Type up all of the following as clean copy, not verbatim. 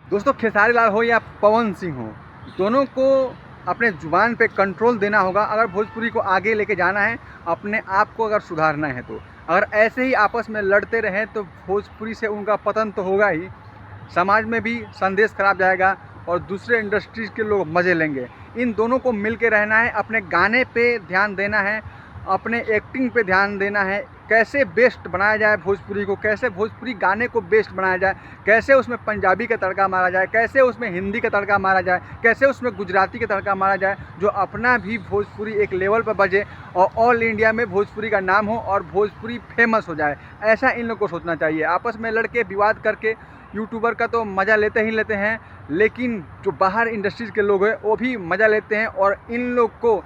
दोस्तों खेसारी लाल हो या पवन सिंह हो, दोनों को अपने ज़ुबान पे कंट्रोल देना होगा। अगर भोजपुरी को आगे लेके जाना है, अपने आप को अगर सुधारना है तो। अगर ऐसे ही आपस में लड़ते रहें तो भोजपुरी से उनका पतन तो होगा ही, समाज में भी संदेश खराब जाएगा और दूसरे इंडस्ट्रीज़ के लोग मज़े लेंगे। इन दोनों को मिल के रहना है, अपने गाने पे ध्यान देना है, अपने एक्टिंग पे ध्यान देना है। कैसे बेस्ट बनाया जाए भोजपुरी को, कैसे भोजपुरी गाने को बेस्ट बनाया जाए, कैसे उसमें पंजाबी का तड़का मारा जाए, कैसे उसमें हिंदी का तड़का मारा जाए, कैसे उसमें गुजराती का तड़का मारा जाए, जो अपना भी भोजपुरी एक लेवल पर बजे और ऑल इंडिया में भोजपुरी का नाम हो और भोजपुरी फेमस हो जाए। ऐसा इन लोग को सोचना चाहिए। आपस में लड़के विवाद करके यूट्यूबर का तो मज़ा लेते ही लेते हैं, लेकिन जो बाहर इंडस्ट्रीज़ के लोग हैं वो भी मज़ा लेते हैं और इन लोग को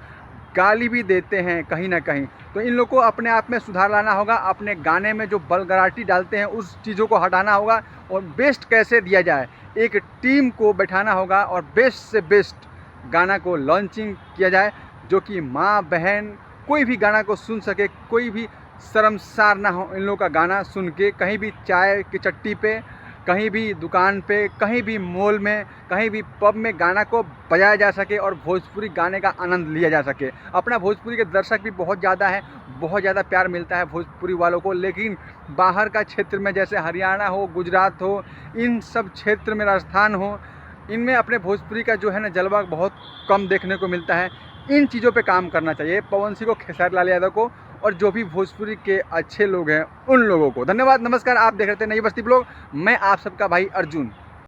गाली भी देते हैं कहीं ना कहीं। तो इन लोग को अपने आप में सुधार लाना होगा। अपने गाने में जो वल्गैरिटी डालते हैं उस चीज़ों को हटाना होगा और बेस्ट कैसे दिया जाए, एक टीम को बैठाना होगा और बेस्ट से बेस्ट गाना को लॉन्चिंग किया जाए, जो कि माँ बहन कोई भी गाना को सुन सके, कोई भी शर्मसार ना हो इन लोगों का गाना सुन के। कहीं भी चाय की चट्टी पे, कहीं भी दुकान पे, कहीं भी मॉल में, कहीं भी पब में गाना को बजाया जा सके और भोजपुरी गाने का आनंद लिया जा सके। अपना भोजपुरी के दर्शक भी बहुत ज़्यादा है, बहुत ज़्यादा प्यार मिलता है भोजपुरी वालों को, लेकिन बाहर का क्षेत्र में जैसे हरियाणा हो, गुजरात हो, इन सब क्षेत्र में, राजस्थान हो, इनमें अपने भोजपुरी का जो है ना जलवा बहुत कम देखने को मिलता है। इन चीज़ों पे काम करना चाहिए पवन सिंह को, खेसारी लाल यादव को और जो भी भोजपुरी के अच्छे लोग हैं उन लोगों को। धन्यवाद, नमस्कार। आप देख रहे थे नई बस्ती ब्लॉग। मैं आप सबका भाई अर्जुन।